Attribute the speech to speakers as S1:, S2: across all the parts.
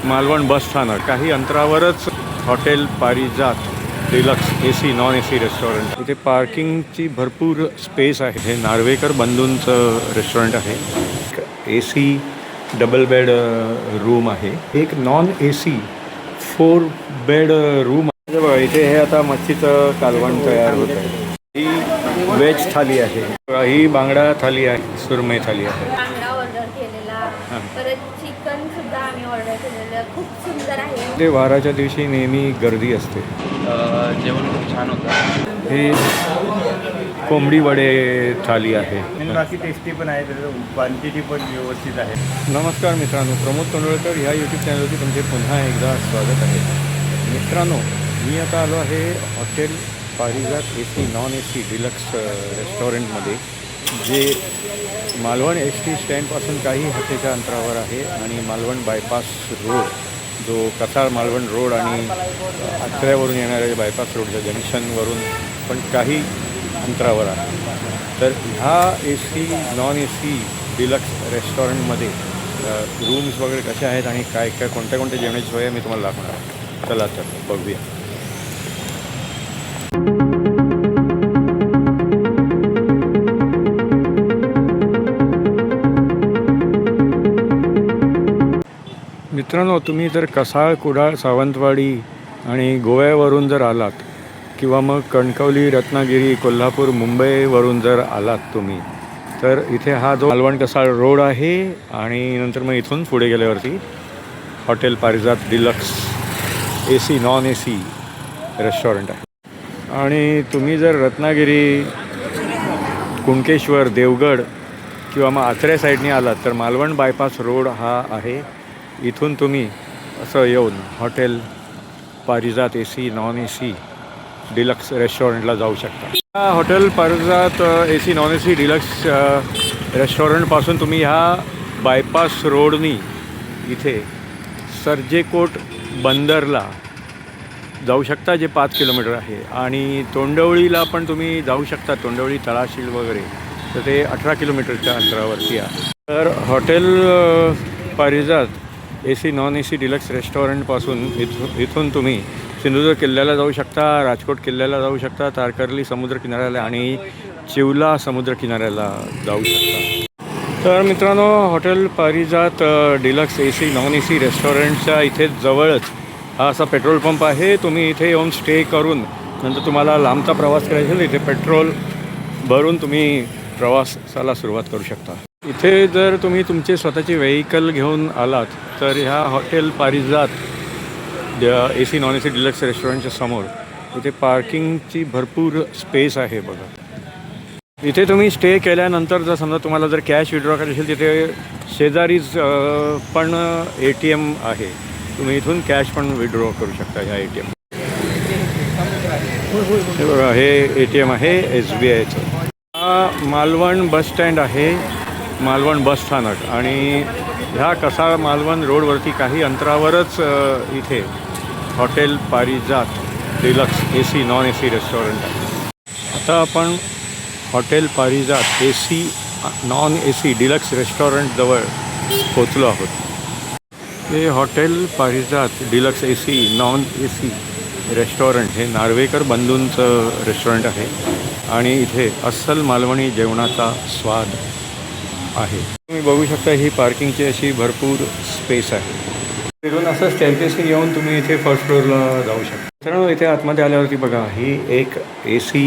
S1: मालवण बस स्थानक काही अंतरावरच हॉटेल पारिजात deluxe AC non AC restaurant. इथे पार्किंगची भरपूर स्पेस आहे. हे नार्वेकर बंधूंचं रेस्टॉरंट आहे. AC डबल बेड रूम आहे. एक नॉन AC 4 बेड रूम आहे. बघा इथे हे आता मच्छीचं कालवण तयार होत आहे. ही व्हेज थाली आहे. ही बांगडा थाली आहे. सुरमई थाली आहे.
S2: बांगडा ऑर्डर केलेला, परत चिकन सुद्धा आम्ही ऑर्डर केलेलं. खूप सुंदर आहे.
S1: ते वाराच्या दिवशी नेहमी गर्दी असते.
S3: जेवण खूप छान होतं.
S1: हे कोंबडी वडे थाली आहे.
S4: बाकी टेस्टी पण आहे, त्याचं क्वांटिटी पण व्यवस्थित आहे.
S1: नमस्कार मित्रांनो, प्रमोद तोंडवळकर ह्या यूट्यूब चॅनलवरती तुमचे पुन्हा एकदा स्वागत आहे. मित्रांनो, मी आता आलो आहे hotel Parijat AC non AC deluxe रेस्टॉरंटमध्ये, जे मालवण ST स्टँडपासून काही हाकेच्या अंतरावर आहे आणि मालवण बायपास रोड, जो कसाळ मालवण रोड आणि आचऱ्यावरून येणाऱ्या बायपास रोडच्या जंक्शनवरून पण काही अंतरावर आहे. तर ह्या AC नॉन AC डिलक्स रेस्टॉरंटमध्ये रूम्स वगैरे कसे आहेत आणि काय काय कोणत्या कोणत्या जेवणाची सोय आहे मी तुम्हाला दाखवणार आहे. चला तर बघूया. मित्रांनो, तुम्ही जर कसाळ, कुडाळ, सावंतवाडी आणि गोव्यावरून जर आलात किंवा मग कणकवली, रत्नागिरी, कोल्हापूर, मुंबईवरून जर आलात तुम्ही, तर इथे हा जो मालवण कसाळ रोड आहे आणि नंतर मग इथून पुढे गेल्यावरती हॉटेल पारिजात deluxe AC non AC restaurant आहे. आणि तुम्ही जर रत्नागिरी, कुणकेश्वर, देवगड किंवा मग आचऱ्या साईडने आलात तर मालवण बायपास रोड हा आहे. इथून तुम्ही असं येऊन hotel Parijat AC non AC deluxe रेस्टॉरंटला जाऊ शकता. Hotel Parijat AC non AC deluxe रेस्टॉरंटपासून तुम्ही ह्या बायपास रोडनी इथे सर्जेकोट बंदरला जाऊ शकता, जे 5 किलोमीटर आहे. आणि तोंडवळीला पण तुम्ही जाऊ शकता, तोंडवळी, तळाशील वगैरे, तर ते 18 किलोमीटरच्या अंतरावरती आहे. तर hotel Parijat AC non AC deluxe रेस्टॉरंटपासून इथून तुम्ही सिंधुदुर्ग किल्ल्याला जाऊ शकता, राजकोट किल्ल्याला जाऊ शकता, तारकर्ली समुद्रकिनाऱ्याला आणि चिवला समुद्रकिनाऱ्याला जाऊ शकता. तर मित्रांनो, हॉटेल पारिजात डिलक्स AC नॉन AC रेस्टॉरंटच्या इथे जवळच हा असा पेट्रोल पंप आहे. तुम्ही इथे येऊन स्टे करून नंतर तुम्हाला लांबचा प्रवास करायचा असेल, इथे पेट्रोल भरून तुम्ही प्रवासाला सुरुवात करू शकता. इथे जर तुम्ही तुमचे स्वतःची व्हेकल घेऊन आलात तर ह्या hotel Parijat AC non AC deluxe रेस्टॉरंटच्या समोर इथे पार्किंगची भरपूर स्पेस आहे. बघा, इथे तुम्ही स्टे केल्यानंतर जर समजा तुम्हाला जर कॅश विड्रॉ करायची असेल, तिथे शेजारीच पण ATM आहे. तुम्ही इथून कॅश पण विड्रॉ करू शकता ह्या ATM. हे बघा, हे ATM आहे SBIचं. हा मालवण बस स्टँड आहे, मालवण बस स्थानक, आणि ह्या कसाळ मालवण रोडवरती काही अंतरावरच इथे हॉटेल पारिजात deluxe AC non AC restaurant आहे. आता आपण hotel Parijat AC non AC deluxe रेस्टॉरंटजवळ पोचलो आहोत. हे हॉटेल पारिजात deluxe AC non AC restaurant हे नार्वेकर बंधूंचं रेस्टॉरंट आहे आणि इथे अस्सल मालवणी जेवणाचा स्वाद आहे. तुम्ही बघू शकता, ही पार्किंगची अशी भरपूर स्पेस आहे. तिथून असं स्टेअरकेसने येऊन तुम्ही इथे फर्स्ट फ्लोअरला जाऊ शकता. मित्रांनो, इथे आतमध्ये आल्यावरती बघा, ही एक AC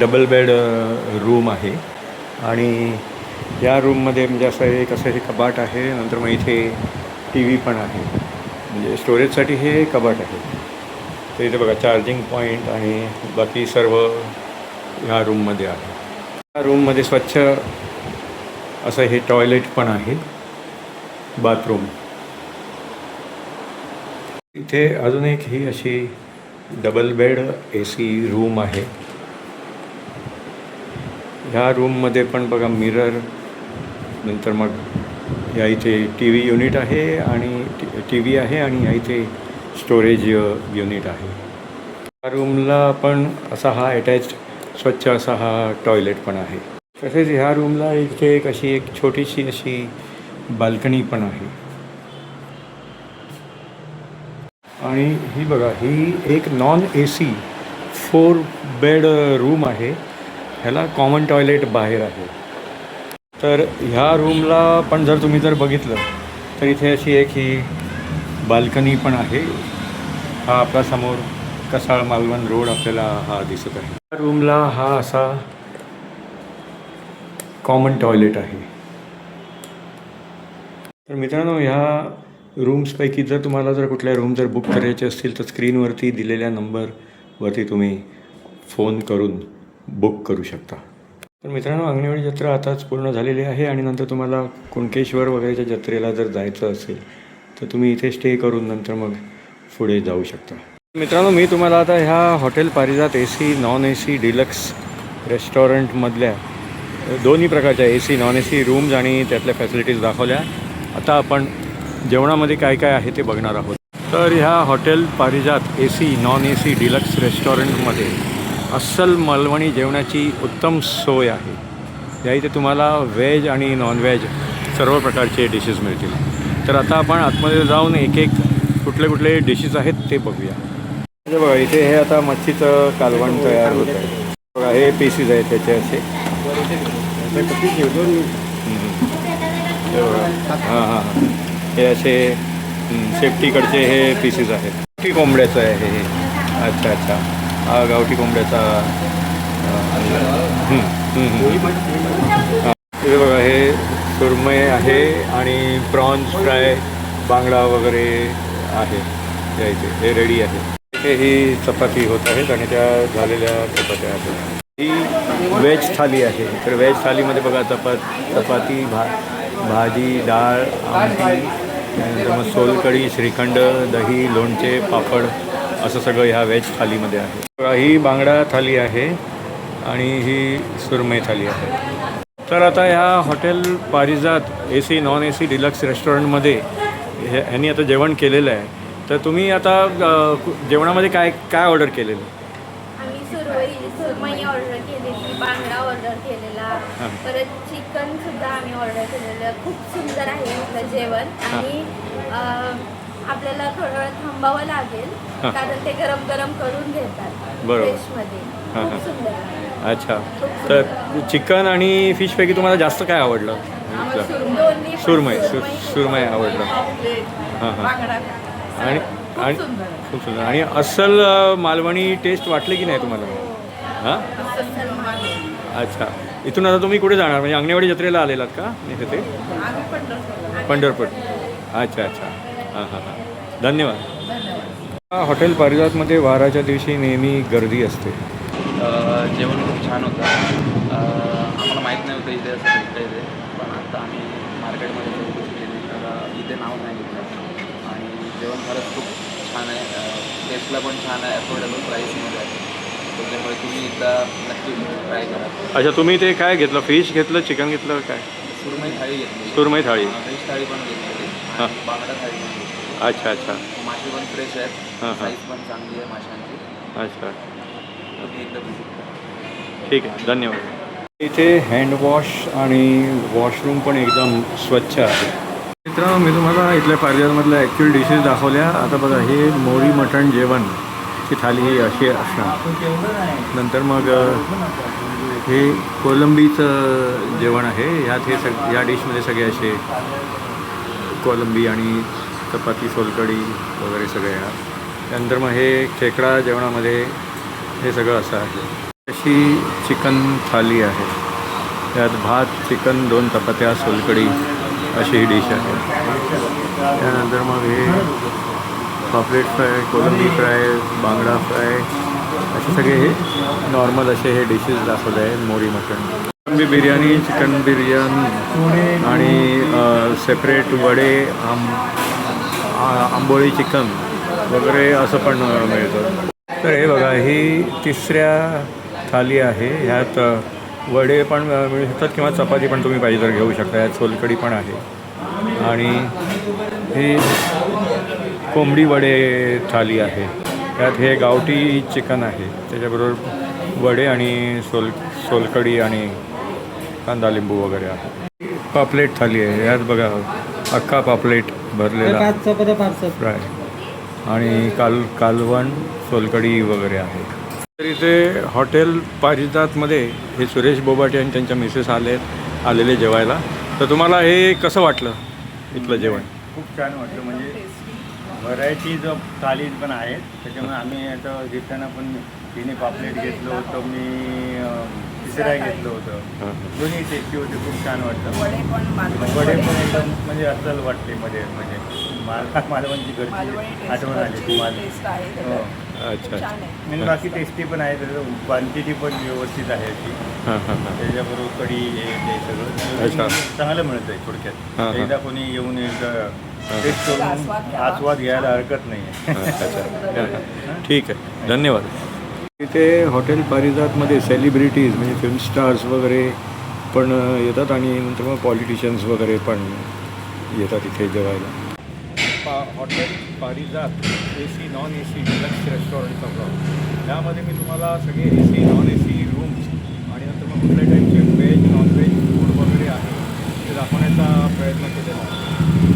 S1: डबल बेड रूम आहे आणि या रूममध्ये म्हणजे असं हे कपाट आहे. नंतर मग इथे TV पण आहे, म्हणजे स्टोरेजसाठी हे कपाट आहे. तर इथे बघा चार्जिंग पॉईंट आणि बाकी सर्व ह्या रूममध्ये आहे. या रूममध्ये स्वच्छ असं हे टॉयलेट पण आहे, बाथरूम. इथे अजून एक ही अशी डबल बेड AC रूम आहे. ह्या रूममध्ये पण बघा मिरर, नंतर मग या इथे TV युनिट आहे आणि TV आहे आणि या इथे स्टोरेज युनिट आहे. या रूमला पण असा हा अटॅच्ड स्वच्छ असा हा टॉयलेट पण आहे. तसेच ह्या रूमला इथे एक छोटीशी अशी बाल्कनी पण आहे. आणि ही बघा, ही एक नॉन AC 4 बेड रूम आहे. ह्याला कॉमन टॉयलेट बाहेर आहे. तर ह्या रूमला पण जर बघितलं तर इथे अशी एक ही बाल्कनी पण आहे. हा आपला समोर कसाळ मालवण रोड आपल्याला हा दिसत आहे. या रूमला हा असा कॉमन टॉयलेट आहे. तर मित्रांनो, ह्या रूम्सपैकी जर कुठल्या रूम बुक करायचे असतील तर स्क्रीनवरती दिलेल्या नंबरवरती तुम्ही फोन करून बुक करू शकता. तर मित्रांनो, अंगणेवाडी जत्रा आताच पूर्ण झालेली आहे आणि नंतर तुम्हाला कुणकेश्वर वगैरेच्या जत्रेला जर जायचं असेल तर तुम्ही इथे स्टे करून नंतर मग पुढे जाऊ शकता. मित्रांनो, मी तुम्हाला आता ह्या hotel Parijat AC non AC deluxe रेस्टॉरंटमधल्या दोन्ही प्रकारच्या AC नॉन AC रूम्स आणि त्यातल्या फॅसिलिटीज दाखवल्या. आता आपण जेवणामध्ये काय काय आहे ते बघणार आहोत. तर ह्या hotel Parijat AC non AC deluxe रेस्टॉरंटमध्ये अस्सल मालवणी जेवणाची उत्तम सोय आहे. या इथे तुम्हाला व्हेज आणि नॉनव्हेज सर्व प्रकारचे डिशेस मिळतील. तर आता आपण आतमध्ये जाऊन एक एक कुठले डिशेस आहेत ते बघूया. हे बघा, इथे हे आता मच्छीचं कालवण तयार होत आहे. बघा, हे पीसेस आहेत त्याचे असे. हे बघा, हां, हे असे सेफ्टीकडचे हे पीसेस आहेत. गावठी कोंबड्याचं आहे हे. अच्छा, हा गावठी कोंबड्याचा. हे बघा, हे सुरमई आहे आणि प्रॉन्स फ्राय, बांगडा वगैरे आहे या इथे. हे रेडी आहे. इथे ही चपाती होत आहेत आणि त्या झालेल्या चपात्या आहेत. ही व्हेज थाली आहे. तर व्हेज थालीमध्ये बघा, चपाती, भाजी, डाळ, आमटी, त्यानंतर मग सोलकढी, श्रीखंड, दही, लोणचे, पापड असं सगळं ह्या व्हेज थालीमध्ये आहे. ही बांगडा थाली आहे आणि ही सुरमई थाली आहे. तर आता ह्या hotel Parijat AC non AC deluxe रेस्टॉरंटमध्ये ह्यांनी आता जेवण केलेलं आहे. तर तुम्ही आता जेवणामध्ये काय काय ऑर्डर केलेलं?
S2: आम्ही सुरमई ऑर्डर केलेली, बांगडा ऑर्डर केलेला, परत चिकन सुद्धा आम्ही ऑर्डर केलेलं. खूप सुंदर आहे आपलं जेवण. आणि आपल्याला थोडा वेळ थांबावं लागेल कारण ते गरम गरम करून घेतात फ्रेशमध्ये. खूप सुंदर आहे.
S1: अच्छा, तर चिकन आणि फिशपैकी तुम्हाला जास्त काय आवडलं? सुरमई आवडलं. आणि खूप सुंदर. आणि अस्सल मालवणी टेस्ट वाटली की नाही तुम्हाला? हां, अच्छा. इथून आता तुम्ही कुठे जाणार? म्हणजे अंगणेवाडी जत्रेला आलेलात का? नाही ते पंढरपूर. अच्छा, हां, धन्यवाद. हॉटेल पारिजातमध्ये वाराच्या दिवशी नेहमी गर्दी असते.
S3: जेवण खूप छान होतं. आम्हाला माहीत नाही होतं इथे असं भेटतं इथे, पण आता आम्ही मार्केटमध्ये चौकशी केली तर इथे नाव नाही घेतलं. आणि जेवण खरंच खूप छान आहे. टेस्टला पण छान आहे, अफोर्डेबल प्राईसमध्ये आहे. त्याच्यामुळे तुम्ही एकदा नक्की ट्राय करा.
S1: अच्छा, तुम्ही ते काय घेतलं? फिश घेतलं, चिकन घेतलं, काय?
S3: सुरमई थाळी घेतली.
S1: सुरमई थाळी.
S3: फिश थाळी पण घेतली आणि बांगडा थाळी पण घेतली.
S1: अच्छा.
S3: मासे पण फ्रेश आहेत. साईज पण चांगली आहे माशांची.
S1: अच्छा,
S3: तुम्ही एकदा विजिट करा.
S1: ठीक आहे, धन्यवाद. इथे हँडवॉश आणि वॉशरूम पण एकदम स्वच्छ आहे. मित्रांनो, मी तुम्हाला इथल्या पारिजातमधल्या ॲक्च्युअल डिशेस दाखवल्या. आता बघा, हे मोरी मटण जेवणची थाली ही अशी असणार. नंतर मग हे कोलंबीचं जेवण आहे. ह्यात या डिशमध्ये सगळे असे कोलंबी आणि चपाती, सोलकढी वगैरे सगळे येणार. त्यानंतर मग हे खेकडा जेवणामध्ये हे सगळं असं आहे. अशी चिकन थाली आहे. त्यात भात, चिकन, 2 चपात्या, सोलकढी अशी ही डिश आहे. त्यानंतर मग हे पापलेट फ्राय, कोलंबी फ्राय, बांगडा फ्राय असे सगळे हे नॉर्मल असे हे डिशेस दाखवले आहेत. मोरी मटण, कोलंबी बिर्याणी, चिकन बिर्याणी आणि सेपरेट वडे, आंबोळी चिकन वगैरे असं पण मिळतं. तर हे बघा, ही 3ऱ्या थाली आहे. ह्यात वडे पण मिळू शकतात किंवा चपाती पण तुम्ही पाहिजे तर घेऊ शकता. यात सोलकढी पण आहे. आणि ही कोंबडी वडे थाली आहे. त्यात हे गावठी चिकन आहे, त्याच्याबरोबर वडे आणि सोलकढी आणि कांदा लिंबू वगैरे आहे. पापलेट थाली आहे. यात बघा, अख्खा पापलेट भरलेला फ्राय. आणि कालवण सोलकढी वगैरे आहे. तर इथे हॉटेल पारिजातमध्ये हे सुरेश बोबाटे आणि त्यांच्या मिसेस आलेले जेवायला. तर तुम्हाला हे कसं वाटलं इथलं जेवण?
S4: खूप छान वाटलं. म्हणजे व्हरायटी जो थाली पण आहेत त्याच्यामुळे आम्ही आता घेताना पण तिने पापलेट घेतलं होतं, मी तिसरा घेतलं होतं. दोन्ही टेस्टी होते, खूप छान वाटलं. वडे पण एकदम म्हणजे अस्सल वाटले मध्ये. म्हणजे मालवणची घरची आठवण आली तुम्हाला. हो.
S1: अच्छा.
S4: आणि बाकी टेस्टी पण आहे, त्याचं क्वांटिटी पण व्यवस्थित आहे ती.
S1: हां हां हां.
S4: त्याच्याबरोबर कढी हे ते सगळं
S1: अच्छा.
S4: चांगलं मिळत आहे
S1: हां,
S4: थोडक्यात.
S1: हां.
S4: एकदा कोणी येऊन एकदा टेस्ट करून आस्वाद घ्यायला हरकत नाही आहे.
S1: अच्छा. ठीक आहे, धन्यवाद. इथे हॉटेल पारिजातमध्ये सेलिब्रिटीज म्हणजे फिल्म स्टार्स वगैरे पण येतात आणि नंतर मग पॉलिटिशियन्स वगैरे पण येतात इथे जेवायला. Hotel Parijat AC non AC deluxe रेस्टॉरंटचा ब्लॉग. त्यामध्ये मी तुम्हाला सगळे AC नॉन AC रूम्स आणि नंतर मग कुठल्या टाईपचे व्हेज नॉन व्हेज फूड वगैरे आहे ते दाखवण्याचा प्रयत्न केलेला आहे.